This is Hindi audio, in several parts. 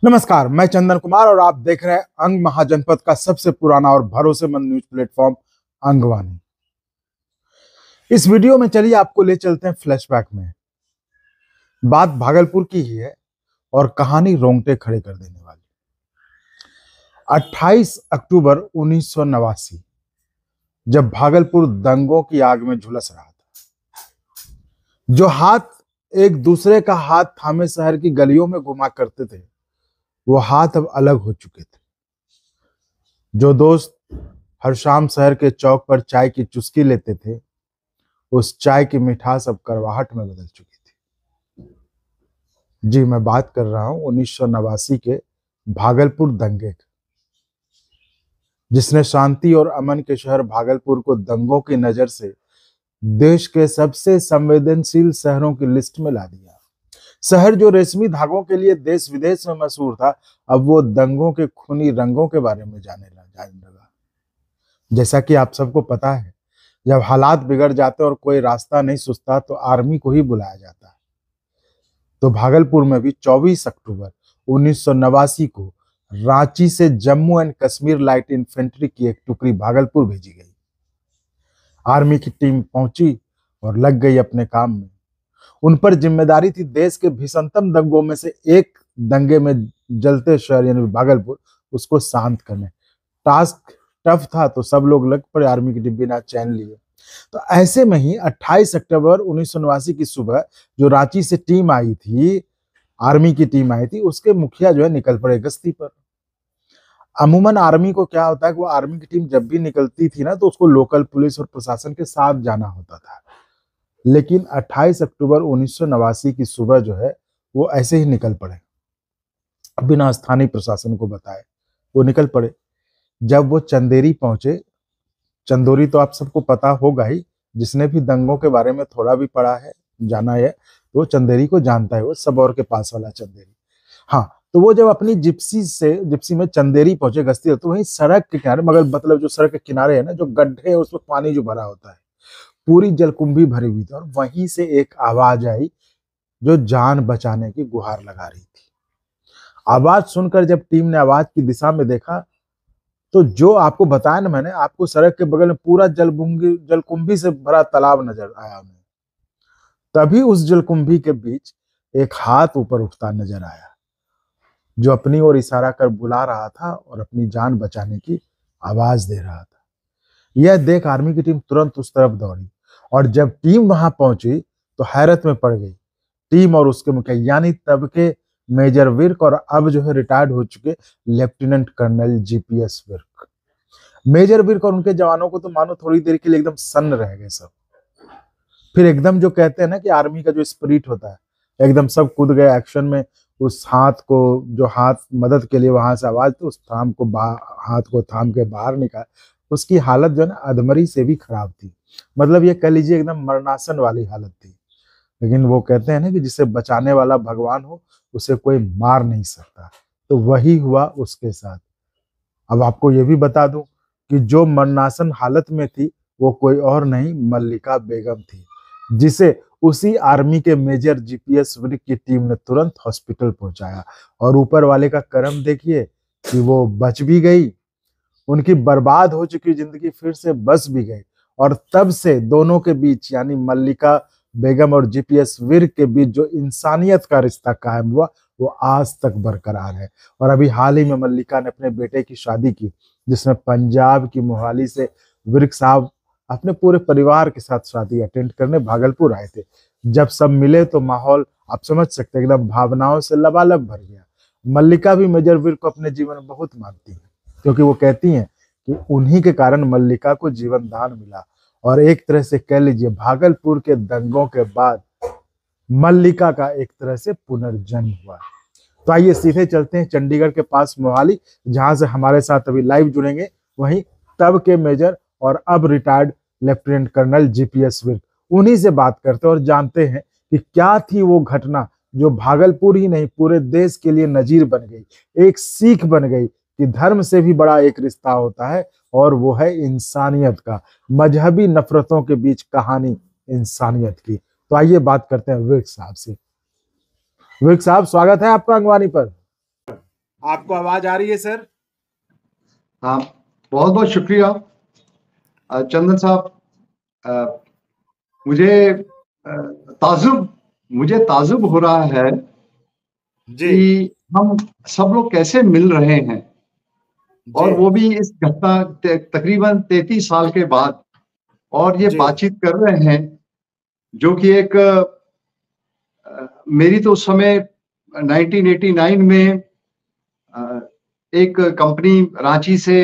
नमस्कार, मैं चंदन कुमार और आप देख रहे हैं अंग महाजनपद का सबसे पुराना और भरोसेमंद न्यूज प्लेटफॉर्म अंगवानी। इस वीडियो में चलिए आपको ले चलते हैं फ्लैशबैक में। बात भागलपुर की ही है और कहानी रोंगटे खड़े कर देने वाली। 28 अक्टूबर 1989 जब भागलपुर दंगों की आग में झुलस रहा था, जो हाथ एक दूसरे का हाथ थामे शहर की गलियों में घुमा करते थे, वो हाथ अब अलग हो चुके थे। जो दोस्त हर शाम शहर के चौक पर चाय की चुस्की लेते थे, उस चाय की मिठास अब कड़वाहट में बदल चुकी थी। जी, मैं बात कर रहा हूं 1989 के भागलपुर दंगे की, जिसने शांति और अमन के शहर भागलपुर को दंगों की नजर से देश के सबसे संवेदनशील शहरों की लिस्ट में ला दिया। शहर जो रेशमी धागों के लिए देश विदेश में मशहूर था, अब वो दंगों के खूनी रंगों के बारे में जाने लगा। जैसा कि आप सबको पता है, जब हालात बिगड़ जाते और कोई रास्ता नहीं सुझता तो आर्मी को ही बुलाया जाता है। तो भागलपुर में भी 24 अक्टूबर 1989 को रांची से Jammu and Kashmir light infantry की एक टुकड़ी भागलपुर भेजी गई। आर्मी की टीम पहुंची और लग गई अपने काम में। उन पर जिम्मेदारी थी देश के भीषणतम दंगों में से एक दंगे में जलते शहर यानी भागलपुर, उसको शांत करने। टास्क टफ था तो सब लोग लग पड़े आर्मी की टीम बिना चैन लिए। तो ऐसे में ही 28 अक्टूबर 1989 की सुबह जो रांची से टीम आई थी, आर्मी की टीम आई थी, उसके मुखिया जो है निकल पड़े गश्ती पर। अमूमन आर्मी को क्या होता है कि वो आर्मी की टीम जब भी निकलती थी ना, तो उसको लोकल पुलिस और प्रशासन के साथ जाना होता था। लेकिन 28 अक्टूबर 1989 की सुबह जो है वो ऐसे ही निकल पड़े, बिना स्थानीय प्रशासन को बताए वो निकल पड़े। जब वो चंदेरी पहुंचे, चंदोरी तो आप सबको पता होगा ही, जिसने भी दंगों के बारे में थोड़ा भी पढ़ा है, जाना है, तो वो चंदेरी को जानता है, वो सबौर के पास वाला चंदेरी। हाँ, तो वो जब अपनी जिप्सी में चंदेरी पहुंचे गश्ती, तो वहीं सड़क के किनारे, मगर मतलब जो सड़क के किनारे है ना, जो गड्ढे है उसमें पानी जो भरा होता है, पूरी जलकुंभी भरी हुई थी। और वहीं से एक आवाज आई जो जान बचाने की गुहार लगा रही थी। आवाज सुनकर जब टीम ने आवाज की दिशा में देखा, तो जो आपको बताया ना मैंने, आपको सड़क के बगल में पूरा जलकुंभी से भरा तालाब नजर आया उन्हें। तभी उस जलकुंभी के बीच एक हाथ ऊपर उठता नजर आया, जो अपनी ओर इशारा कर बुला रहा था और अपनी जान बचाने की आवाज दे रहा था। यह देख आर्मी की टीम तुरंत उस तरफ दौड़ी, और जब टीम वहां पहुंची तो हैरत में पड़ गई। टीम और उसके मुखिया यानी तब के मेजर विर्क और अब जो है रिटायर्ड हो चुके lieutenant colonel GPS Virk. Major Virk और उनके जवानों को तो मानो थोड़ी देर के लिए एकदम सन्न रह गए सब। फिर एकदम जो कहते हैं ना कि आर्मी का जो स्पिरिट होता है, एकदम सब कूद गए एक्शन में। उस हाथ को, जो हाथ मदद के लिए वहां से आवाज थी, उस हाथ को थाम के बाहर निकाल। उसकी हालत जो है ना अधमरी से भी खराब थी, मतलब ये कह लीजिए एकदम मरणासन वाली हालत थी। लेकिन वो कहते हैं ना कि जिसे बचाने वाला भगवान हो, उसे कोई मार नहीं सकता, तो वही हुआ उसके साथ। अब आपको ये भी बता दूं कि जो मरणासन हालत में थी वो कोई और नहीं, मल्लिका बेगम थी, जिसे उसी आर्मी के मेजर जीपीएस विर्क की टीम ने तुरंत हॉस्पिटल पहुंचाया। और ऊपर वाले का करम देखिए कि वो बच भी गई, उनकी बर्बाद हो चुकी जिंदगी फिर से बस भी गई। और तब से दोनों के बीच यानी मल्लिका बेगम और जीपीएस विर्क के बीच जो इंसानियत का रिश्ता कायम हुआ, वो आज तक बरकरार है। और अभी हाल ही में मल्लिका ने अपने बेटे की शादी की, जिसमें पंजाब की मोहाली से विर्क साहब अपने पूरे परिवार के साथ शादी अटेंड करने भागलपुर आए थे। जब सब मिले तो माहौल आप समझ सकते हैं, एकदम भावनाओं से लबालब भर गया। मल्लिका भी मेजर विर्क को अपने जीवन में बहुत मानती है, क्योंकि वो कहती हैं कि उन्हीं के कारण मल्लिका को जीवन दान मिला। और एक तरह से कह लीजिए भागलपुर के दंगों के बाद मल्लिका का एक तरह से पुनर्जन्म हुआ। तो आइए सीधे चलते हैं चंडीगढ़ के पास मोहाली, जहां से हमारे साथ अभी लाइव जुड़ेंगे वहीं तब के मेजर और अब retired lieutenant colonel GPS Virk. उन्हीं से बात करते हैं और जानते हैं कि क्या थी वो घटना जो भागलपुर ही नहीं पूरे देश के लिए नजीर बन गई, एक सीख बन गई कि धर्म से भी बड़ा एक रिश्ता होता है, और वो है इंसानियत का। मजहबी नफरतों के बीच कहानी इंसानियत की। तो आइए बात करते हैं विर्क साहब से। विर्क साहब, स्वागत है आपका अंगवानी पर। आपको आवाज आ रही है सर? हाँ, बहुत बहुत शुक्रिया चंदन साहब। मुझे ताजुब हो रहा है जी कि हम सब लोग कैसे मिल रहे हैं, जी और वो भी इस घटना तकरीबन 33 साल के बाद, और ये जी बातचीत कर रहे हैं, जो कि एक मेरी तो उस समय 1989 में एक कंपनी रांची से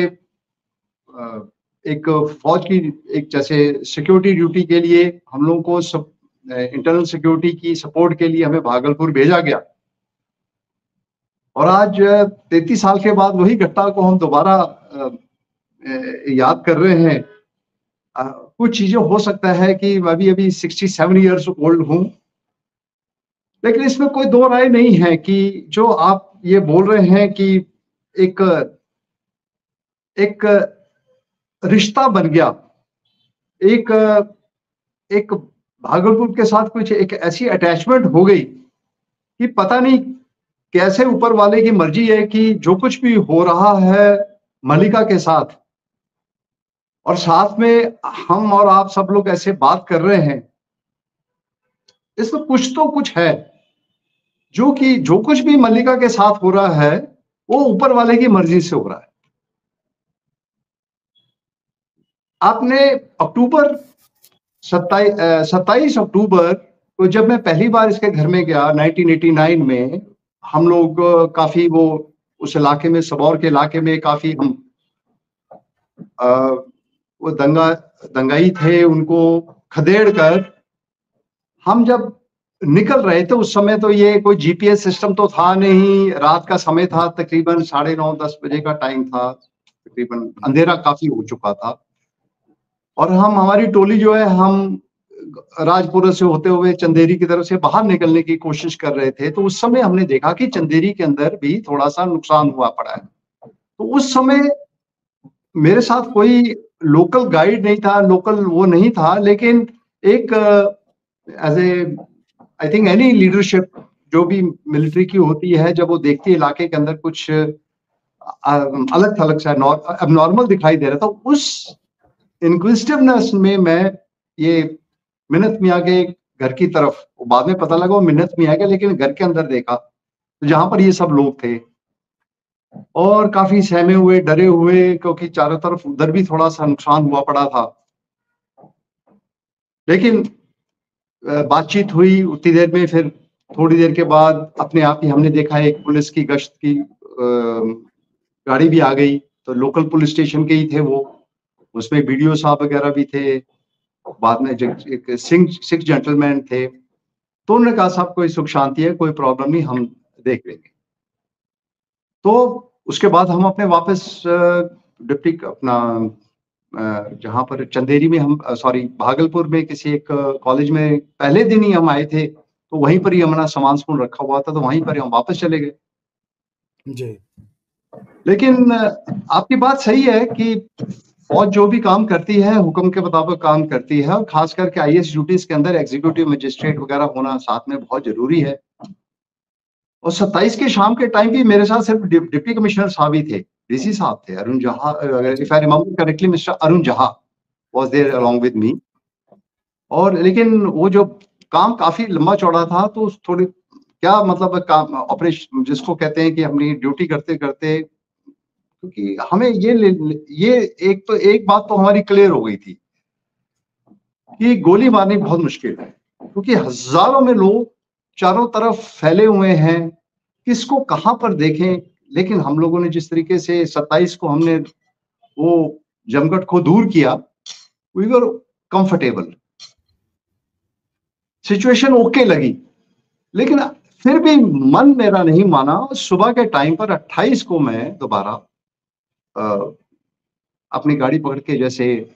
एक फौज की एक जैसे सिक्योरिटी ड्यूटी के लिए हम लोगों को सब इंटरनल सिक्योरिटी की सपोर्ट के लिए हमें भागलपुर भेजा गया। और आज 33 साल के बाद वही घटना को हम दोबारा याद कर रहे हैं। कुछ चीजें हो सकता है कि मैं भी अभी 67 ईयर्स ओल्ड हूं, लेकिन इसमें कोई दो राय नहीं है कि जो आप ये बोल रहे हैं कि एक एक रिश्ता बन गया, एक एक भागलपुर के साथ कुछ एक ऐसी अटैचमेंट हो गई कि पता नहीं कैसे ऊपर वाले की मर्जी है कि जो कुछ भी हो रहा है मलिका के साथ, और साथ में हम और आप सब लोग ऐसे बात कर रहे हैं, इसमें कुछ तो कुछ है, जो कि जो कुछ भी मल्लिका के साथ हो रहा है वो ऊपर वाले की मर्जी से हो रहा है। आपने अक्टूबर 27 अक्टूबर को जब मैं पहली बार इसके घर में गया 1989 में, हम लोग काफी वो उस इलाके में, सबौर के इलाके में काफी हम वो दंगाई थे, उनको खदेड़ कर हम जब निकल रहे थे। उस समय तो ये कोई जीपीएस सिस्टम तो था नहीं, रात का समय था, तकरीबन 9:30-10 बजे का टाइम था, तकरीबन अंधेरा काफी हो चुका था। और हम हमारी टोली जो है, हम राजपुरा से होते हुए चंदेरी की तरफ से बाहर निकलने की कोशिश कर रहे थे। तो उस समय हमने देखा कि चंदेरी के अंदर भी थोड़ा सा नुकसान हुआ पड़ा है। तो उस समय मेरे साथ कोई लोकल गाइड नहीं था, लोकल वो नहीं था, लेकिन एक as a I think any leadership जो भी मिलिट्री की होती है, जब वो देखती है इलाके के अंदर कुछ अलग थलग सा अब नॉर्मल दिखाई दे रहा था, उस इंक्विजिटिवनेस में मैं ये मिन्नत मियाँ के घर की तरफ, बाद में पता लगा वो मिन्नत मियाँ के, लेकिन घर के अंदर देखा तो जहां पर ये सब लोग थे, और काफी सहमे हुए, डरे हुए, क्योंकि चारों तरफ उधर भी थोड़ा सा नुकसान हुआ पड़ा था। लेकिन बातचीत हुई उतनी देर में, फिर थोड़ी देर के बाद अपने आप ही हमने देखा एक पुलिस की गश्त की गाड़ी भी आ गई। तो लोकल पुलिस स्टेशन के ही थे वो, उसमें बीडीओ साहब वगैरह भी थे, बाद में एक सिख जेंटलमैन थे। तो उन्होंने कहा साहब कोई सुख शांति है, कोई प्रॉब्लम नहीं, हम देख लेंगे। तो उसके बाद हम अपने वापस डिप्टी अपना जहां पर चंदेरी में हम सॉरी भागलपुर में किसी एक कॉलेज में पहले दिन ही हम आए थे, तो वहीं पर ही हमारा सामान सुन रखा हुआ था, तो वहीं पर ही हम वापस चले गए। जी लेकिन आपकी बात सही है कि फौज जो भी काम करती है हुक्म के मुताबिक काम करती है, और खास करके आईएएस ड्यूटीज के अंदर एग्जीक्यूटिव मजिस्ट्रेट वगैरह होना साथ में बहुत जरूरी है। और 27 के शाम के टाइम भी मेरे साथ सिर्फ डिप्टी कमिश्नर साहब ही थे, डीसी साहब थे, Arun Jaha, if I remember correctly mister Arun Jaha was there along with me. और लेकिन वो जो काम काफी लंबा चौड़ा था, तो थोड़ी क्या मतलब काम ऑपरेशन जिसको कहते हैं कि अपनी ड्यूटी करते करते, क्योंकि हमें ये एक बात तो हमारी क्लियर हो गई थी कि गोली मारनी बहुत मुश्किल है, क्योंकि हजारों में लोग चारों तरफ फैले हुए हैं, किसको कहां पर देखें। लेकिन हम लोगों ने जिस तरीके से 27 को हमने वो जमघट को दूर किया, we were comfortable, situation okay लगी। लेकिन फिर भी मन मेरा नहीं माना। सुबह के टाइम पर 28 को मैं दोबारा अपनी गाड़ी पकड़ के, जैसे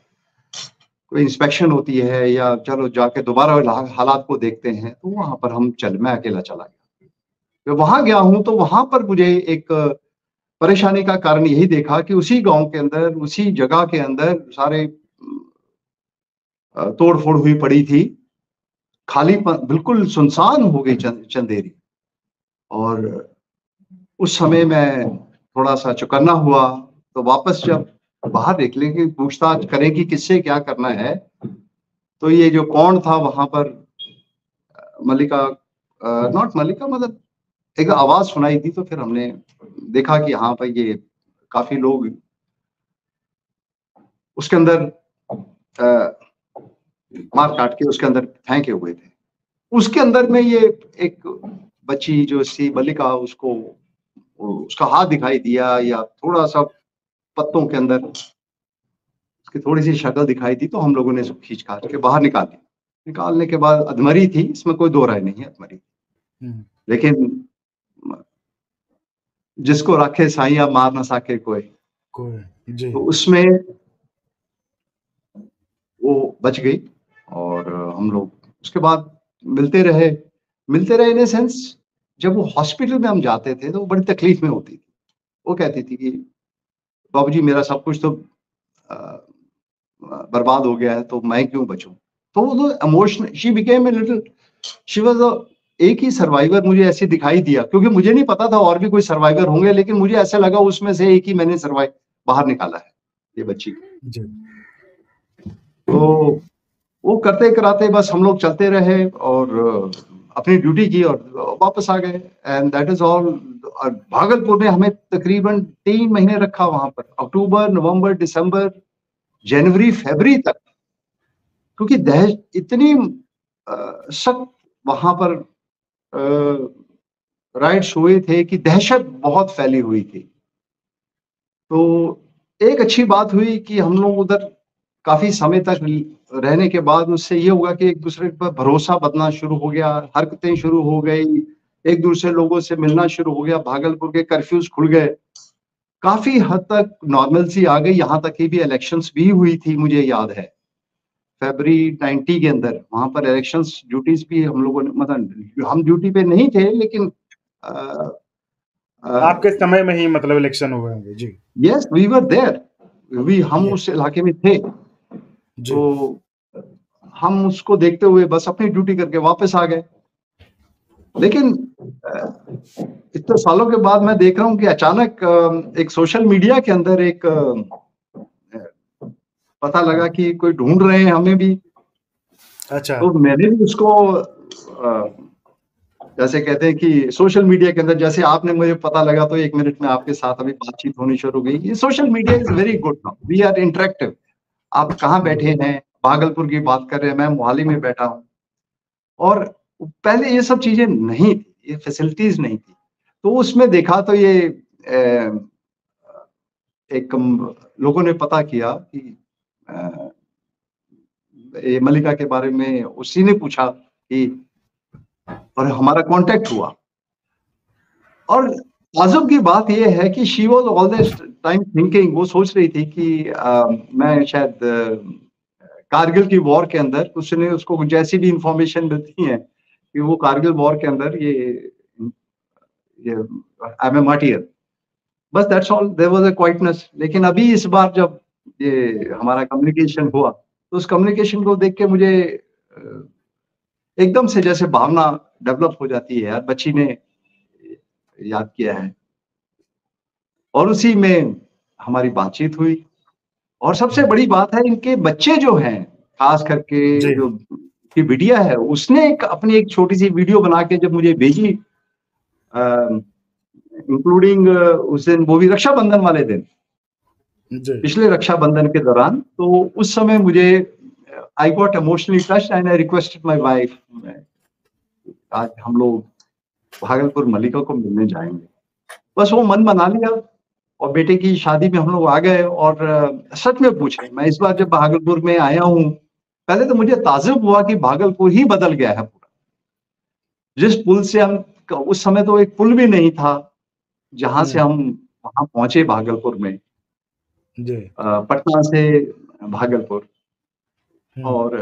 कोई इंस्पेक्शन होती है या चलो जाके दोबारा हालात को देखते हैं, तो वहां पर मैं अकेला चला गया। मैं वहां गया हूं तो वहां पर मुझे एक परेशानी का कारण यही देखा कि उसी गांव के अंदर, उसी जगह के अंदर सारे तोड़ फोड़ हुई पड़ी थी, खाली बिल्कुल सुनसान हो गई चंदेरी। और उस समय मैं थोड़ा सा चौकन्ना हुआ, तो वापस जब बाहर निकलेंगे, पूछताछ करेंगे किससे क्या करना है, तो ये जो कौन था वहां पर मल्लिका, नॉट मल्लिका, मतलब एक आवाज सुनाई दी। तो फिर हमने देखा कि यहाँ पर ये काफी लोग उसके अंदर मार काट के उसके अंदर फेंके हुए थे। उसके अंदर में ये एक बच्ची जो सी मल्लिका, उसको उसका हाथ दिखाई दिया, या थोड़ा सा पत्तों के अंदर उसकी थोड़ी सी शक्ल दिखाई दी, तो हम लोगों ने उसको खींच काट के बाहर निकाल दिया। निकालने के बाद अधमरी थी, इसमें कोई दो राय नहीं है, अधमरी। लेकिन जिसको रखे साइया मार ना सके कोई, जी। तो उसमें वो बच गई। और हम लोग उसके बाद मिलते रहे इन सेंस, जब वो हॉस्पिटल में हम जाते थे तो वो बड़ी तकलीफ में होती थी। वो कहती थी कि बाबूजी मेरा सब कुछ तो बर्बाद हो गया है, तो मैं क्यों बचूं। तो वो emotional, she became a little, she was एक ही सर्वाइवर मुझे ऐसे दिखाई दिया, क्योंकि मुझे नहीं पता था और भी कोई सर्वाइवर होंगे, लेकिन मुझे ऐसा लगा उसमें से एक ही मैंने सर्वाइव बाहर निकाला है, ये बच्ची को। तो वो करते कराते बस हम लोग चलते रहे और अपनी ड्यूटी की और वापस आ गए, and that is all. Bhagalpur ने हमें तकरीबन 3 महीने रखा वहां पर, अक्टूबर, नवंबर, दिसंबर, जनवरी, फरवरी तक, क्योंकि इतनी सख्त वहां पर राइट्स हुए थे कि दहशत बहुत फैली हुई थी। तो एक अच्छी बात हुई कि हम लोग उधर काफी समय तक रहने के बाद उससे ये हुआ कि एक दूसरे पर भरोसा बनना शुरू हो गया, हरकतें शुरू हो गई, एक दूसरे लोगों से मिलना शुरू हो गया, भागलपुर के कर्फ्यूज खुल गए, काफी हद तक नॉर्मलसी आ गई। यहाँ तक कि भी इलेक्शंस भी हुई थी, मुझे याद है फरवरी 90 के अंदर वहां पर इलेक्शंस ड्यूटीज भी हम लोगों ने, मतलब हम ड्यूटी पे नहीं थे, लेकिन आपके समय में ही मतलब इलेक्शन हुए होंगे। जी। यस, वी वर देयर, हम उस इलाके में थे। तो हम उसको देखते हुए बस अपनी ड्यूटी करके वापस आ गए। लेकिन इतने सालों के बाद मैं देख रहा हूँ कि अचानक एक सोशल मीडिया के अंदर एक पता लगा कि कोई ढूंढ रहे हैं हमें भी। अच्छा। तो मैंने भी उसको जैसे कहते हैं कि सोशल मीडिया के अंदर, जैसे आपने मुझे पता लगा तो 1 मिनट में आपके साथ अभी बातचीत होनी शुरू हो गई। ये social media is very good now, we are interactive. आप कहाँ बैठे हैं, भागलपुर की बात कर रहे हैं, मैं मोहाली में बैठा हूँ, और पहले ये सब चीजें नहीं थी, ये फैसिलिटीज नहीं थी। तो उसमें देखा तो ये एक लोगों ने पता किया कि ये मल्लिका के बारे में उसी ने पूछा कि, और हमारा कांटेक्ट हुआ। और ताज्जुब की बात यह है कि she was all this time thinking, वो सोच रही थी कि मैं शायद कारगिल की वॉर के अंदर, उसने उसको जैसी भी इंफॉर्मेशन मिलती है कि वो कारगिल वॉर के अंदर ये आई एम ए मार्टियर, बस that's all, there was a quietness. लेकिन अभी इस बार जब ये हमारा कम्युनिकेशन हुआ, तो उस कम्युनिकेशन को देख के मुझे एकदम से जैसे भावना डेवलप हो जाती है, यार बच्ची ने याद किया है। और उसी में हमारी बातचीत हुई। और सबसे बड़ी बात है, इनके बच्चे जो हैं, खास करके जो की बिटिया है, उसने अपनी एक छोटी सी वीडियो बना के जब मुझे भेजी, इंक्लूडिंग उस दिन, वो भी रक्षाबंधन वाले दिन, पिछले रक्षाबंधन के दौरान, तो उस समय मुझे I got emotionally touched and I requested my wife, आज हम लोग भागलपुर मल्लिका को मिलने जाएंगे। बस वो मन बना लिया और बेटे की शादी में हम लोग आ गए। और सच में पूछे, मैं इस बार जब भागलपुर में आया हूँ, पहले तो मुझे ताज्जुब हुआ कि भागलपुर ही बदल गया है पूरा। जिस पुल से हम, उस समय तो एक पुल भी नहीं था जहां से हम वहां पहुंचे भागलपुर में, पटना से भागलपुर। और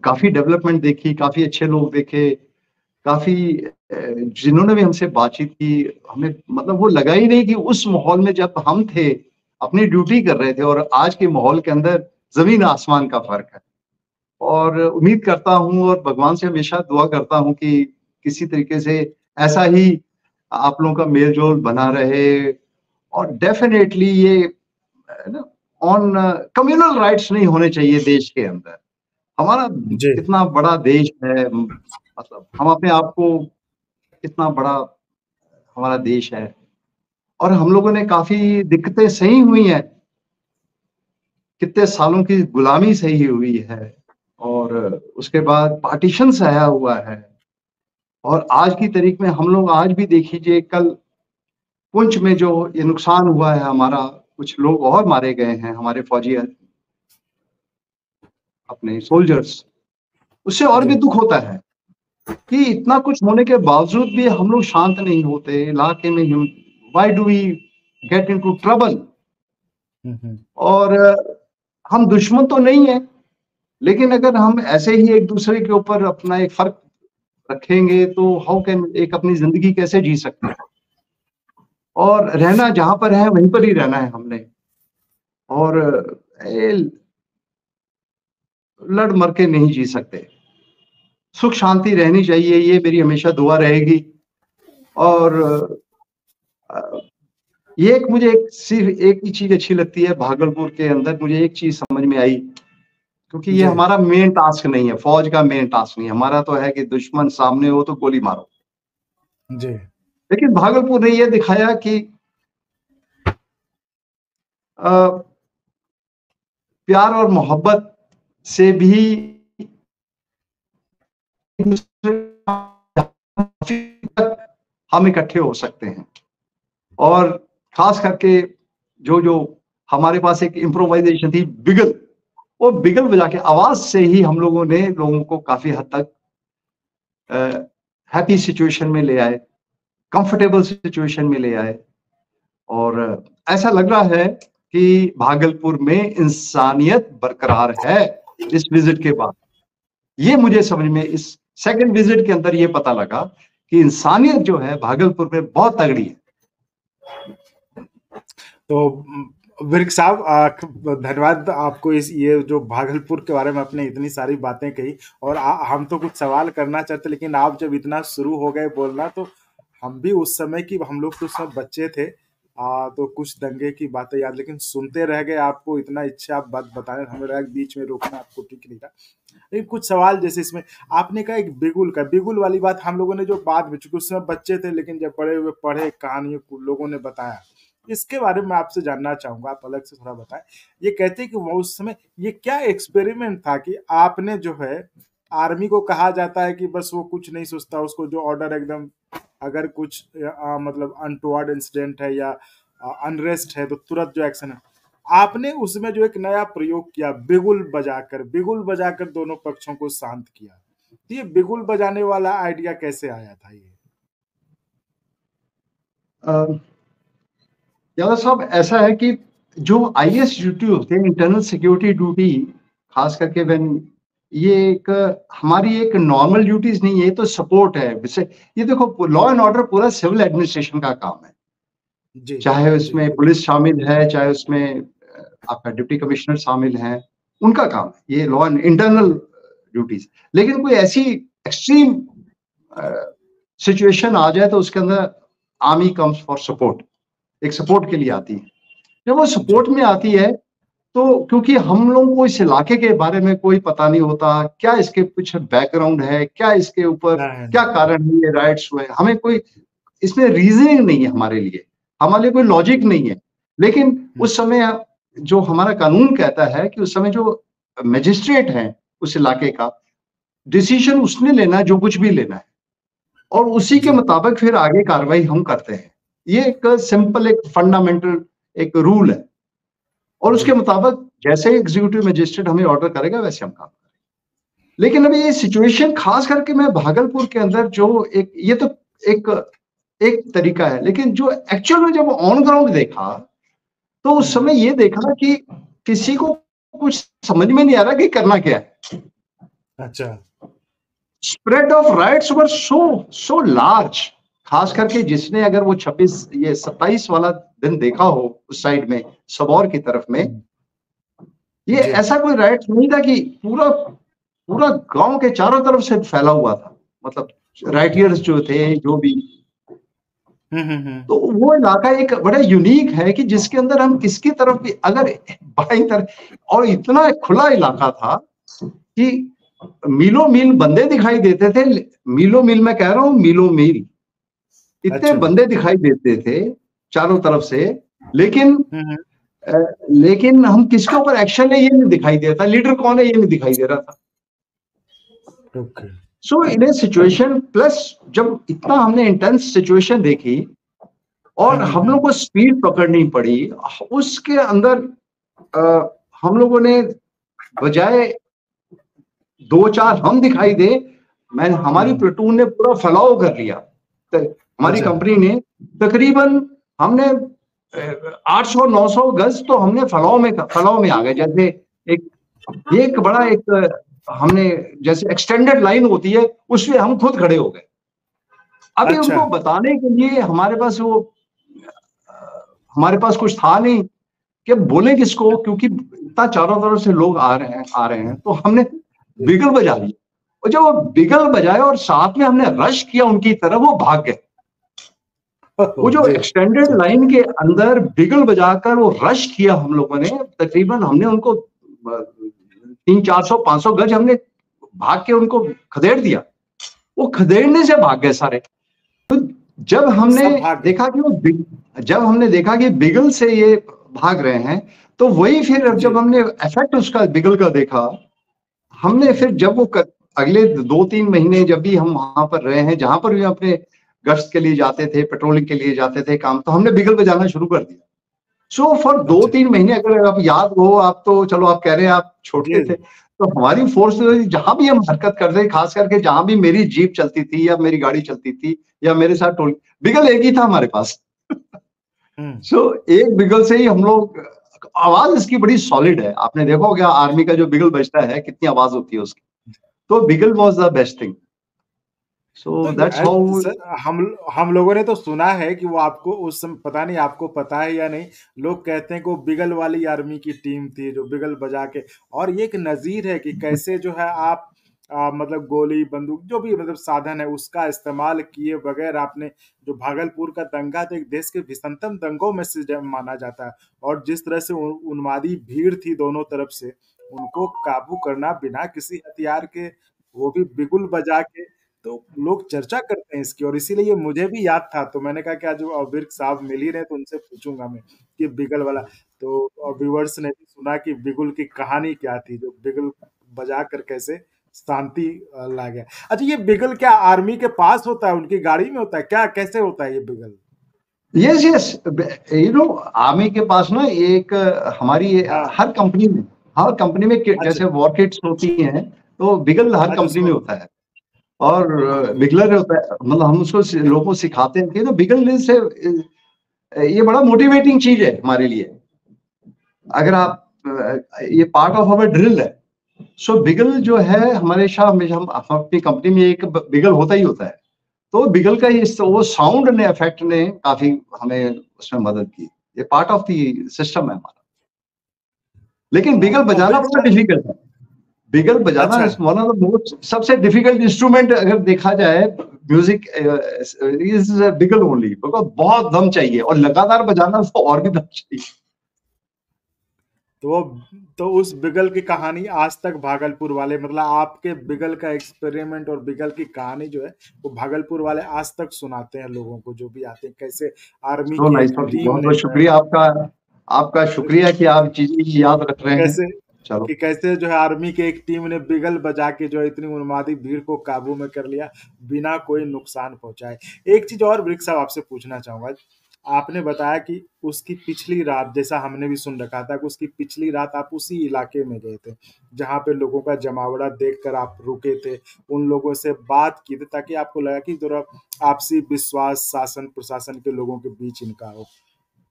काफी डेवलपमेंट देखी, काफी अच्छे लोग देखे, काफी जिन्होंने भी हमसे बातचीत की, हमें मतलब वो लगा ही नहीं कि उस माहौल में जब हम थे, अपनी ड्यूटी कर रहे थे, और आज के माहौल के अंदर जमीन आसमान का फर्क है। और उम्मीद करता हूं और भगवान से हमेशा दुआ करता हूं कि किसी तरीके से ऐसा ही आप लोगों का मेल जोल बना रहे, और डेफिनेटली ये ऑन कम्युनल राइट्स नहीं होने चाहिए देश के अंदर। हमारा जी कितना बड़ा देश है, मतलब हम अपने आप को कितना बड़ा हमारा देश है, और हम लोगों ने काफी दिक्कतें सही हुई हैं, कितने सालों की गुलामी सही हुई है, और उसके बाद पार्टीशन सहा हुआ है, और आज की तारीख में हम लोग आज भी देख लीजिए, कल पुंछ में जो ये नुकसान हुआ है हमारा, कुछ लोग और मारे गए हैं हमारे फौजी, अपने सोल्जर्स, उससे और भी जी दुख होता है कि इतना कुछ होने के बावजूद भी हम लोग शांत नहीं होते इलाके में। Why do we get into trouble? Hmm, और हम दुश्मन तो नहीं है, लेकिन अगर हम ऐसे ही एक दूसरे के ऊपर अपना एक फर्क रखेंगे तो हाउ कैन एक अपनी जिंदगी कैसे जी सकते हैं? और रहना जहां पर है वहीं पर ही रहना है हमने, और लड़ मर के नहीं जी सकते। सुख शांति रहनी चाहिए, ये मेरी हमेशा दुआ रहेगी। और ये एक मुझे सिर्फ एक ही चीज अच्छी लगती है भागलपुर के अंदर, मुझे एक चीज समझ में आई, क्योंकि ये जी हमारा मेन टास्क नहीं है, फौज का मेन टास्क नहीं है हमारा, तो है कि दुश्मन सामने हो तो गोली मारो। जी लेकिन भागलपुर ने ये दिखाया कि प्यार और मोहब्बत से भी हम इकट्ठे हो सकते हैं। और खास करके जो जो हमारे पास एक इम्प्रोवाइजेशन थी, बिगल, वो बिगल बजा के आवाज से ही हम लोगों ने लोगों को काफी हद तक हैप्पी सिचुएशन में ले आए, कंफर्टेबल सिचुएशन में ले आए। और ऐसा लग रहा है कि भागलपुर में इंसानियत बरकरार है इस विजिट के बाद। ये मुझे समझ में इस सेकंड विजिट के अंदर ये पता लगा कि इंसानियत जो है भागलपुर में बहुत तगड़ी है। तो विर्क साहब, धन्यवाद आपको इस ये जो भागलपुर के बारे में आपने इतनी सारी बातें कही, और हम तो कुछ सवाल करना चाहते, लेकिन आप जब इतना शुरू हो गए बोलना, तो हम भी उस समय की, हम लोग तो सब बच्चे थे, तो कुछ दंगे की बातें याद, लेकिन सुनते रह गए। आपको इतना इच्छा आप बात बताने, हमें बीच में रोकना आपको ठीक नहीं था। लेकिन कुछ सवाल जैसे इसमें आपने कहा एक बिगुल वाली बात हम लोगों ने जो बाद में, चूंकि उस समय बच्चे थे, लेकिन जब बड़े हुए पढ़े कहानी लोगों ने बताया, इसके बारे में आपसे जानना चाहूंगा, आप अलग से थोड़ा बताएं। ये कहते हैं कि वो उस समय ये क्या एक्सपेरिमेंट था कि आपने जो है, आर्मी को कहा जाता है कि बस वो कुछ नहीं सोचता, उसको जो ऑर्डर एकदम, अगर कुछ मतलब अनटुवर्ड इंसिडेंट है या अनरेस्ट है तो तुरंत जो एक्शन है, आपने उसमें जो एक नया प्रयोग किया, बिगुल बजाकर दोनों पक्षों को शांत किया। तो ये बिगुल बजाने वाला आइडिया कैसे आया था? ये यादव साहब, ऐसा है कि जो आईएएस ड्यूटी होते हैं, इंटरनल सिक्योरिटी ड्यूटी, खास करके ये एक हमारी एक नॉर्मल ड्यूटीज नहीं है, ये तो सपोर्ट है। ये देखो, लॉ एंड ऑर्डर पूरा सिविल एडमिनिस्ट्रेशन का काम है, जी चाहे जी उसमें पुलिस शामिल है, चाहे उसमें आपका डिप्टी कमिश्नर शामिल है, उनका काम है ये लॉ एंड इंटरनल ड्यूटीज। लेकिन कोई ऐसी एक्सट्रीम सिचुएशन आ जाए तो उसके अंदर आर्मी कम्स फॉर सपोर्ट, एक सपोर्ट के लिए आती है। जब वो जी सपोर्ट में आती है तो क्योंकि हम लोगों को इस इलाके के बारे में कोई पता नहीं होता, क्या इसके पीछे बैकग्राउंड है, क्या इसके ऊपर क्या कारण है ये राइट्स हुए, हमें कोई इसमें रीजनिंग नहीं है हमारे लिए, हमारे लिए कोई लॉजिक नहीं है। लेकिन उस समय जो हमारा कानून कहता है कि उस समय जो मजिस्ट्रेट है उस इलाके का, डिसीजन उसने लेना है जो कुछ भी लेना है, और उसी के जी मुताबिक फिर आगे कार्रवाई हम करते हैं। ये एक सिंपल, एक फंडामेंटल एक रूल है, और उसके जी मुताबिक जैसे एग्जीक्यूटिव मजिस्ट्रेट हमें ऑर्डर करेगा वैसे हम काम करेंगे। लेकिन अभी ये सिचुएशन खास करके मैं भागलपुर के अंदर जो एक, ये तो एक एक तरीका है, लेकिन जो एक्चुअल में जब ऑन ग्राउंड देखा तो उस समय ये देखा कि किसी को कुछ समझ में नहीं आ रहा कि करना क्या है। अच्छा spread of rights were so large, खास करके जिसने अगर वो 27 वाला दिन देखा हो उस साइड में सबौर की तरफ में, ये जी ऐसा कोई राइट नहीं था कि पूरा पूरा गांव के चारों तरफ से फैला हुआ था, मतलब राइटियर्स जो थे, जो भी हम्म। तो वो इलाका एक बड़ा यूनिक है कि जिसके अंदर हम किसकी तरफ भी अगर बाई तरफ, और इतना खुला इलाका था कि मीलों मील बंदे दिखाई देते थे। मीलों मील मैं कह रहा हूँ, मीलों मील इतने अच्छा। बंदे दिखाई देते थे चारों तरफ से। लेकिन हम्म। लेकिन हम किसके ऊपर एक्शन है ये नहीं दिखाई देता, लीडर कौन है ये नहीं दिखाई दे रहा था। ओके। सो इन ए सिचुएशन प्लस जब इतना हमने इंटेंस सिचुएशन देखी और हम लोग को स्पीड पकड़नी पड़ी, उसके अंदर अ, हम लोगों ने बजाय दो चार हम दिखाई दे, मैं हमारी प्लेटून ने पूरा फैलाव कर लिया। तो हमारी अच्छा। कंपनी ने तकरीबन हमने 800-900 गज तो हमने फैलाव में आ गए। जैसे एक एक बड़ा एक हमने जैसे एक्सटेंडेड लाइन होती है उसमें हम खुद खड़े हो गए। अभी अच्छा। उनको बताने के लिए हमारे पास कुछ था नहीं कि बोले किसको, क्योंकि इतना चारों तरफ से लोग आ रहे हैं। तो हमने बिगल बजा दी, और जब वो बिगल बजाए और साथ में हमने रश किया उनकी तरफ, वो भाग गए। वो जो जी। एक्सटेंडेड लाइन के अंदर बिगल बजाकर वो रश किया हम लोगों ने, तकरीबन हमने उनको 300-400-500 गज हमने भाग के उनको खदेड़ दिया। वो खदेड़ने से भाग गए सारे। तो जब हमने सब भाग गए। देखा कि जब हमने देखा कि बिगल से ये भाग रहे हैं, तो वही फिर जी। जब हमने इफेक्ट उसका बिगल का देखा, हमने फिर जब अगले 2-3 महीने जब भी हम वहां पर रहे हैं, जहां पर भी अपने गश्त के लिए जाते थे, पेट्रोलिंग के लिए जाते थे काम, तो हमने बिगल बजाना शुरू कर दिया। सो फॉर दो अच्छा। तीन महीने, अगर आप याद हो, आप तो चलो आप कह रहे हैं आप छोटे जी। थे, तो हमारी फोर्स जहां भी हम हरकत करते थे, खास करके जहां भी मेरी जीप चलती थी या मेरी गाड़ी चलती थी या मेरे साथ टोल, बिगल एक ही था हमारे पास। हम्म। सो एक बिगल से ही हम लोग, आवाज इसकी बड़ी सॉलिड है। आपने देखा होगा आर्मी का जो बिगल बजता है कितनी आवाज होती है उसकी। तो बिगल वॉज द बेस्ट थिंग। सो तो दैट्स हाउ। सर, हम लोगों ने तो सुना है कि वो आपको उस समय, पता नहीं आपको पता है या नहीं, लोग कहते हैं कि वो बिगल वाली आर्मी की टीम थी जो बिगल बजा के, और ये एक नजीर है कि कैसे जो है आप मतलब गोली बंदूक जो भी मतलब साधन है उसका इस्तेमाल किए बगैर आपने, जो भागलपुर का दंगा तो एक देश के भीषणतम दंगों में से माना जाता है, और जिस तरह से उन्मादी भीड़ थी दोनों तरफ से, उनको काबू करना बिना किसी हथियार के, वो भी बिगुल बजा के, तो लोग चर्चा करते हैं इसकी, और इसीलिए ये मुझे भी याद था, तो मैंने कहा कि आज विर्क साहब मिल ही रहे तो उनसे पूछूंगा मैं कि बिगल वाला। तो व्यूवर्स ने भी सुना कि बिगुल की कहानी क्या थी, जो बिगल बजा कर कैसे शांति ला गया। अच्छा, ये बिगल क्या आर्मी के पास होता है, उनकी गाड़ी में होता है क्या, कैसे होता है ये बिगल? यस यस, आर्मी के पास ना एक हमारी हाँ। हर कंपनी में अच्छा। जैसे वॉर किट्स होती हैं, तो बिगल हर अच्छा, कंपनी में होता है। और ओके। बिगलर होता है, मतलब हम उसको लोगों को सिखाते हैं कि तो बिगल से ये बड़ा मोटिवेटिंग चीज है हमारे लिए। अगर आप ये पार्ट ऑफ अवर ड्रिल है। सो बिगल जो है हमेशा हम अपनी कंपनी में एक बिगल होता ही होता है। तो बिगल का वो साउंड ने इफेक्ट ने काफी हमें उसमें मदद की। ये पार्ट ऑफ द सिस्टम है हमारा। लेकिन बिगल और बजाना विर्क बड़ा साहब। डिफिकल्ट है। बिगल बजाना अच्छा। Is one of the most सबसे डिफिकल्ट इंस्ट्रूमेंट अगर देखा जाए म्यूजिक इज बिगल ओनली, बिकॉज बहुत दम चाहिए और लगातार बजाना तो और भी दम चाहिए। तो तो उस बिगल की कहानी आज तक भागलपुर वाले, मतलब आपके बिगल का एक्सपेरिमेंट और बिगल की कहानी जो है, वो भागलपुर वाले आज तक सुनाते हैं लोगों को जो भी आते हैं, कैसे आर्मी सो की नाइस, एक टीम बहुत ने बहुत जो है, शुक्रिया आपका। आपका शुक्रिया कि आप चीजें याद रख रहे हैं। कैसे चलो। कि कैसे जो है आर्मी की एक टीम ने बिगल बजा के जो है इतनी उन्मादी भीड़ को काबू में कर लिया बिना कोई नुकसान पहुंचाए। एक चीज और वृक्ष साहब आपसे पूछना चाहूंगा, आपने बताया कि उसकी पिछली रात, जैसा हमने भी सुन रखा था कि उसकी पिछली रात आप उसी इलाके में गए थे जहां पे लोगों का जमावड़ा देखकर आप रुके थे, उन लोगों से बात की थी ताकि आपको लगा कि जरा आपसी विश्वास शासन प्रशासन के लोगों के बीच इनका हो।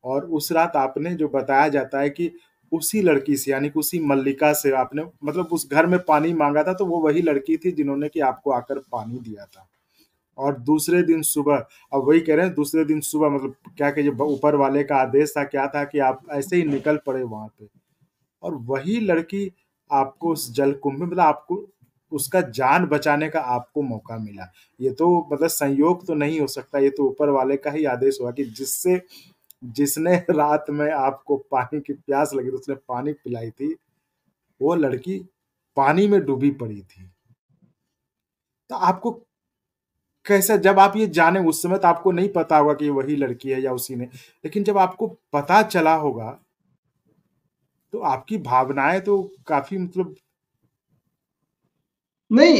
और उस रात आपने जो बताया जाता है कि उसी लड़की से, यानी कि उसी मल्लिका से आपने मतलब उस घर में पानी मांगा था, तो वो वही लड़की थी जिन्होंने कि आपको आकर पानी दिया था। और दूसरे दिन सुबह, अब वही कह रहे हैं दूसरे दिन सुबह, मतलब क्या कहिए, ऊपर वाले का आदेश था, क्या था कि आप ऐसे ही निकल पड़े वहां पे, और वही लड़की आपको उस जल कुंभ में, मतलब आपको उसका जान बचाने का आपको मौका मिला। ये तो मतलब संयोग तो नहीं हो सकता, ये तो ऊपर वाले का ही आदेश हुआ कि जिसने रात में आपको पानी की प्यास लगी तो उसने पानी पिलाई थी, वो लड़की पानी में डूबी पड़ी थी। तो आपको कैसा, जब आप ये जाने, उस समय तो आपको नहीं पता होगा कि वही लड़की है या उसी ने, लेकिन जब आपको पता चला होगा तो आपकी भावनाएं तो काफी मतलब। नहीं,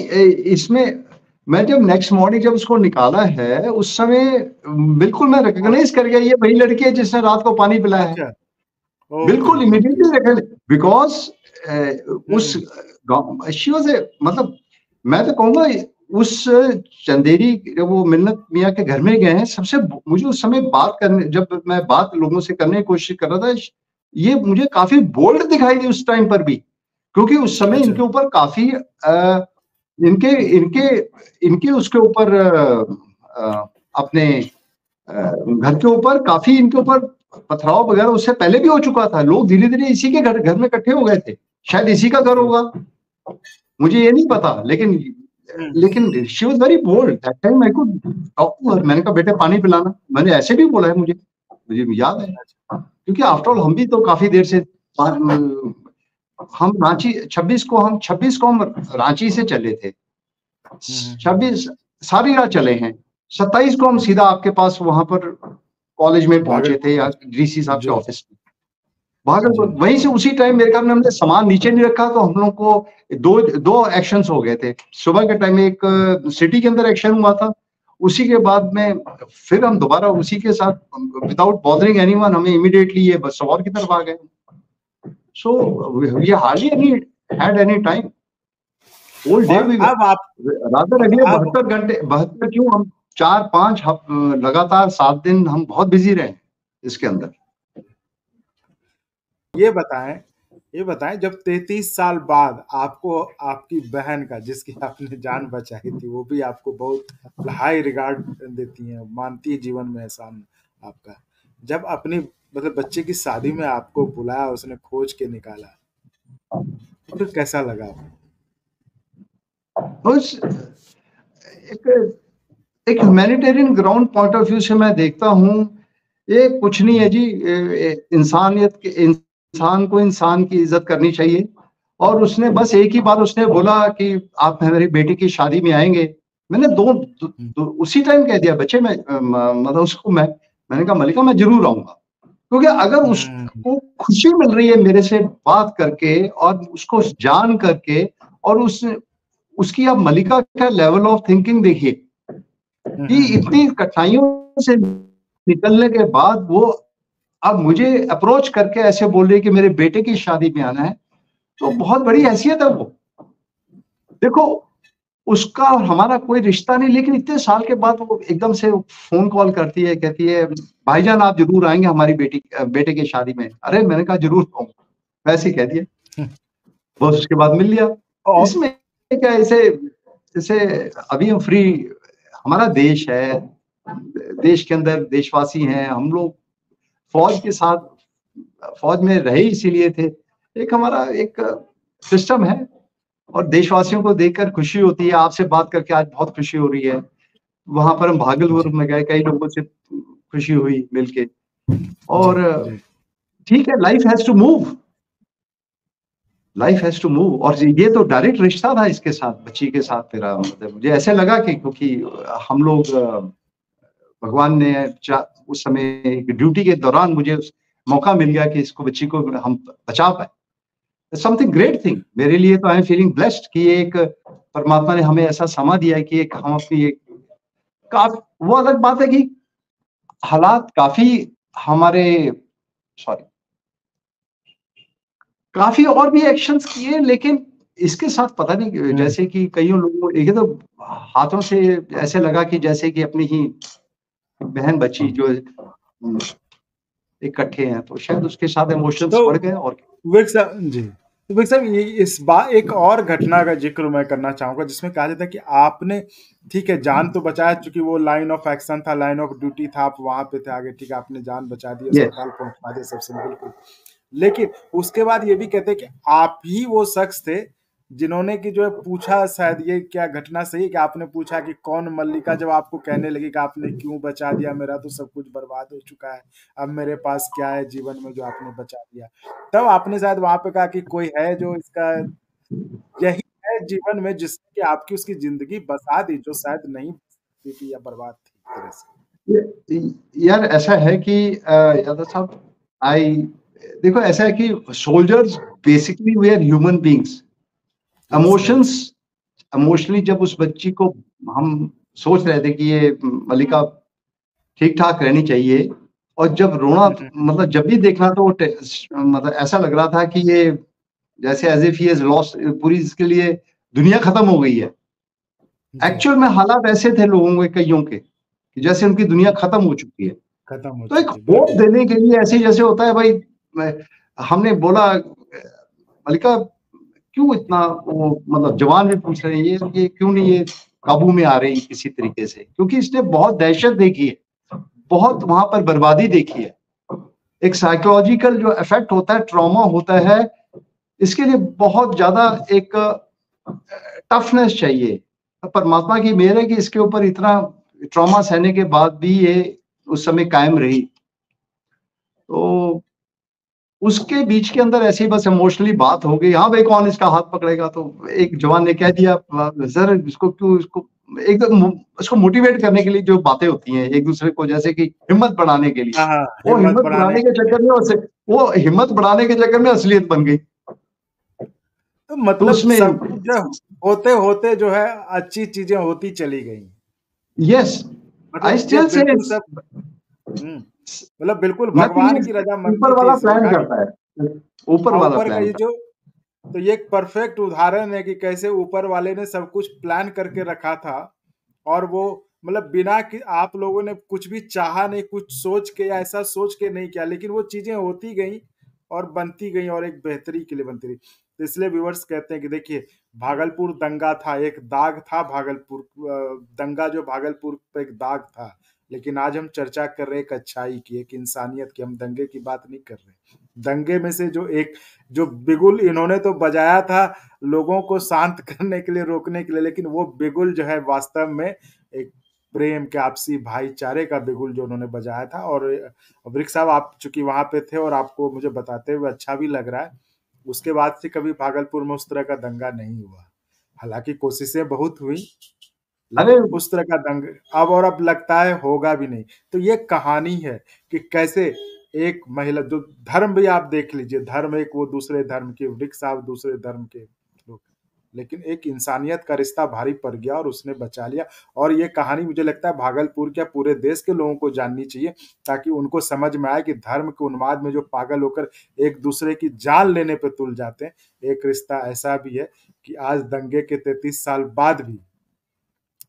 इसमें मैं जब नेक्स्ट मॉर्निंग जब उसको निकाला है उस समय बिल्कुल मैं हाँ, रिकॉग्नाइज कर गया ये वही लड़की है जिसने रात को पानी पिलाया है। अच्छा, ओके बिल्कुल ओके। इमीडिएटली रिकॉग्नाइज, बिकॉज उस हम्म, शी वाज ए, मतलब मैं तो कहूंगा उस चंदेरी, जब वो मिन्नत मियाँ के घर में गए हैं, सबसे मुझे उस समय बात करने, जब मैं बात लोगों से करने की कोशिश कर रहा था, ये मुझे काफी बोल्ड दिखाई दी उस टाइम पर भी, क्योंकि उस समय अच्छा, इनके ऊपर काफी इनके इनके इनके उसके ऊपर अपने घर के ऊपर काफी इनके ऊपर पथराव वगैरह उससे पहले भी हो चुका था। लोग धीरे धीरे इसी के घर में इकट्ठे हो गए थे, शायद इसी का घर ओके, होगा, मुझे ये नहीं पता, लेकिन हम्म, लेकिन she was very bold that time. I could talk to her, मैंने कहा बेटे पानी पिलाना, मैंने ऐसे भी बोला है, मुझे मुझे याद है, क्योंकि आफ्टर ऑल हम भी तो काफी देर से हम रांची 26 को हम रांची से चले थे, हम्म, 26 सारी रात चले हैं, 27 को हम सीधा आपके पास वहां पर कॉलेज में पहुंचे भागलपुर थे या पहुंचे, डीसी साहब के जी ऑफिस में भागलपुर। जी, वहीं से उसी टाइम मेरे ख्याल में हमने सामान नीचे नहीं रखा, तो हम लोग को दो दो एक्शंस हो गए थे। सुबह के टाइम में एक सिटी के अंदर एक्शन हुआ था, उसी के बाद में फिर हम दोबारा उसी के साथ विदाउट बॉदरिंग एनीवन हम इमीडिएटली ये बस सवार की तरफ आ गए। So we hardly any had any time, whole day और वी, अब आप, रादर अगले अब 72 घंटे, 72 क्यों, हम 4-5 लगातार 7 दिन हम बहुत बिजी रहे इसके अंदर। ये बताएं, ये बताएं, जब 33 साल बाद आपको आपकी बहन का, जिसकी आपने जान बचाई थी, वो भी आपको बहुत हाई रिगार्ड देती है, मानती है जीवन में एहसान आपका, जब अपनी मतलब बच्चे की शादी में आपको बुलाया, उसने खोज के निकाला, तो फिर कैसा लगा आपको? बस एक एक humanitarian ground point of view से मैं देखता हूँ, ये कुछ नहीं है जी, इंसानियत के, इंसान को इंसान की इज्जत करनी चाहिए। और उसने बस एक ही बात उसने बोला कि आप मेरी बेटी की शादी में आएंगे। मैंने उसी टाइम कह दिया बच्चे, मैं मतलब उसको मैंने कहा मलिका मैं जरूर आऊंगा, क्योंकि अगर हम्म, उसको खुशी मिल रही है मेरे से बात करके और उसको जान करके, और उसकी आप मलिका का लेवल ऑफ थिंकिंग देखिए हम्म, कि इतनी कठिनाइयों से निकलने के बाद वो अब मुझे अप्रोच करके ऐसे बोल रही है कि मेरे बेटे की शादी में आना है, तो बहुत बड़ी हैसियत है वो। देखो, उसका और हमारा कोई रिश्ता नहीं, लेकिन इतने साल के बाद वो एकदम से फोन कॉल करती है, कहती है भाईजान आप जरूर आएंगे हमारी बेटे की शादी में। अरे मैंने कहा जरूर आऊंगा, वैसे ही कह दिया, बस उसके बाद मिल लिया। और इसमें क्या, इसे इसे अभी हम फ्री, हमारा देश है, देश के अंदर देशवासी हैं हम लोग, फौज के साथ, फौज में रहे इसीलिए थे, एक हमारा एक सिस्टम है, और देशवासियों को देखकर खुशी होती है। आपसे बात करके आज बहुत खुशी हो रही है। वहां पर हम भागलपुर जी में गए, कई लोगों से खुशी हुई मिलके। जी और जी, ठीक है, life has to move, life has to move. और ये तो डायरेक्ट रिश्ता था इसके साथ, बच्ची के साथ मेरा, मतलब मुझे ऐसे लगा कि क्योंकि हम लोग भगवान ने उस समय एक ड्यूटी के दौरान मुझे मौका मिल गया कि इसको, बच्ची को हम बचा पाए, समथिंग ग्रेट थिंग मेरे लिए। तो आई एम फीलिंग ब्लेस्ड कि एक परमात्मा ने हमें ऐसा समा दिया है कि एक हम अपनी एक वो अलग बात है कि हालात काफी हमारे, सॉरी, काफी और भी एक्शंस किए, लेकिन इसके साथ पता नहीं, हम्म, जैसे कि कईयों लोगों ये तो हाथों से ऐसे लगा कि जैसे कि अपनी ही बहन बच्ची जो इकट्ठे हैं, तो शायद उसके साथ इमोशंस तो बढ़ गए। और विवेक साहब जी, तो विवेक साहब, ये इस बार एक और घटना का जिक्र मैं करना चाहूंगा, जिसमें कहा जाता है कि आपने, ठीक है, जान तो बचाया, चूंकि वो लाइन ऑफ एक्शन था, लाइन ऑफ ड्यूटी था, आप वहां पे थे आगे, ठीक है, आपने जान बचा दी, यस, अस्पताल पहुंचा दिया सबसे, बिल्कुल। लेकिन उसके बाद ये भी कहते हैं कि आप ही वो शख्स थे जिन्होंने कि जो है पूछा, शायद ये क्या घटना सही है कि आपने पूछा कि कौन मल्लिका, जब आपको कहने लगी कि आपने क्यों बचा दिया, मेरा तो सब कुछ बर्बाद हो चुका है, अब मेरे पास क्या है जीवन में जो आपने बचा दिया, तब आपने शायद वहां पे कहा कि कोई है जो इसका यही है जीवन में जिसने कि आपकी उसकी जिंदगी बसा दी, जो शायद नहीं बच सकती थी या बर्बाद थी एक तरह से। यार ऐसा है कि यादव साहब, आई देखो ऐसा है कि soldiers basically we are human beings. Emotions, emotionally जब उस बच्ची को हम सोच रहे थे कि ये मल्लिका ठीक ठाक रहनी चाहिए, और जब रोना, मतलब जब भी देखना तो मतलब ऐसा लग रहा था कि ये जैसे as if he has lost, पूरी इसके लिए दुनिया खत्म हो गई है। एक्चुअल में हालात ऐसे थे लोगों के, कईयों के, जैसे उनकी दुनिया खत्म हो चुकी है। खत्म हो तो एक चुकी है, होप बिल्कुल। देने के लिए ऐसे जैसे होता है भाई, हमने बोला मल्लिका क्यों इतना, वो मतलब जवान भी पूछ रहे हैं ये क्यों नहीं ये काबू में आ रही किसी तरीके से, क्योंकि इसने बहुत दहशत देखी है, बहुत वहां पर बर्बादी देखी है। एक साइकोलॉजिकल जो इफेक्ट होता है, ट्रॉमा होता है, इसके लिए बहुत ज्यादा एक टफनेस चाहिए। परमात्मा की मेहर है कि इसके ऊपर इतना ट्रॉमा सहने के बाद भी ये उस समय कायम रही। तो उसके बीच के अंदर ऐसी बस इमोशनली बात हो गई, हाँ भाई कौन इसका हाथ पकड़ेगा, तो एक जवान ने कह दिया सर इसको क्यों, इसको एकदम उसको मोटिवेट करने के लिए जो बातें होती हैं एक दूसरे को, जैसे कि हिम्मत बढ़ाने के लिए, हाँ, वो हिम्मत हिम्मत बढ़ाने बढ़ाने के के चक्कर में वो हिम्मत बढ़ाने के चक्कर में असलियत बन गई। तो तो मतलब उसमें सब कुछ जो होते होते जो है अच्छी चीजें होती चली गई, यस, आई मतलब ये स्टिल से, बिल्कुल सब मतलब बिल्कुल नथिंग भगवान इज, की ऊपर रजामंदी थी वाला इसमें प्लान ना, करता है, ऊपर हाँ वाला ऊपर का प्लान ये करता जो, तो ये एक परफेक्ट उदाहरण है कि कैसे ऊपर वाले ने सब कुछ प्लान करके रखा था, और वो मतलब बिना कि आप लोगों ने कुछ भी चाहा नहीं, कुछ सोच के या ऐसा सोच के नहीं किया, लेकिन वो चीजें होती गई और बनती गई और एक बेहतरी के लिए बनती रही। तो इसलिए व्यूअर्स कहते हैं कि देखिए, भागलपुर दंगा था, एक दाग था भागलपुर दंगा, जो भागलपुर पे एक दाग था, लेकिन आज हम चर्चा कर रहे हैं एक अच्छाई की, एक इंसानियत की, हम दंगे की बात नहीं कर रहे। दंगे में से जो एक जो बिगुल इन्होंने तो बजाया था लोगों को शांत करने के लिए, रोकने के लिए, लेकिन वो बिगुल जो है वास्तव में एक प्रेम के, आपसी भाईचारे का बिगुल जो उन्होंने बजाया था। और वृक्ष साहब, आप चूंकि वहां पे थे और आपको मुझे बताते हुए अच्छा भी लग रहा है, उसके बाद से कभी भागलपुर में उस तरह का दंगा नहीं हुआ, हालांकि कोशिशें बहुत हुई, है। अरे लेकिन उस तरह का दंग अब, और अब लगता है होगा भी नहीं। तो ये कहानी है कि कैसे एक महिला, जो धर्म भी आप देख लीजिए, धर्म एक, वो दूसरे धर्म के, वृक्ष साहब दूसरे धर्म के लोग, लेकिन एक इंसानियत का रिश्ता भारी पड़ गया और उसने बचा लिया। और ये कहानी मुझे लगता है भागलपुर क्या पूरे देश के लोगों को जाननी चाहिए, ताकि उनको समझ में आए कि धर्म के उन्माद में जो पागल होकर एक दूसरे की जान लेने पे तुल जाते हैं, एक रिश्ता ऐसा भी है कि आज दंगे के 33 साल बाद भी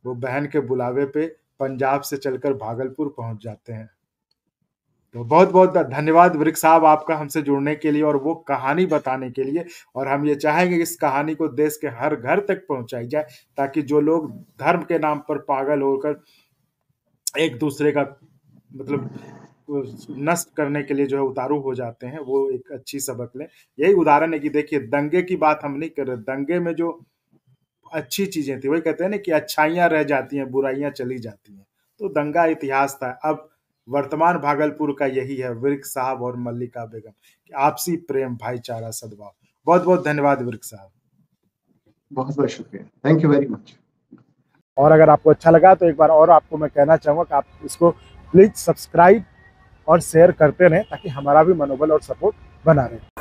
वो बहन के बुलावे पे पंजाब से चलकर भागलपुर पहुंच जाते हैं। तो बहुत बहुत धन्यवाद वृक्ष साहब आपका हमसे जुड़ने के लिए और वो कहानी बताने के लिए। और हम ये चाहेंगे कि इस कहानी को देश के हर घर तक पहुंचाई जाए, ताकि जो लोग धर्म के नाम पर पागल होकर एक दूसरे का मतलब नष्ट करने के लिए जो है उतारू हो जाते हैं, वो एक अच्छी सबक लें। यही उदाहरण है कि देखिए, दंगे की बात हम नहीं कर रहे, दंगे में जो अच्छी चीजें थी, वही कहते हैं ना कि अच्छाइयां रह जाती हैं, बुराइयां चली जाती हैं। तो दंगा इतिहास था। अब वर्तमान भागलपुर का यही है, वृक्ष साहब और मल्लिका बेगम कि आपसी प्रेम, भाईचारा, सद्भाव। बहुत बहुत धन्यवाद वृक्ष साहब। बहुत बहुत शुक्रिया, थैंक यू वेरी मच। और अगर आपको अच्छा लगा तो एक बार और आपको मैं कहना चाहूंगा कि आप इसको प्लीज सब्सक्राइब और शेयर करते रहें, ताकि हमारा भी मनोबल और सपोर्ट बना रहे।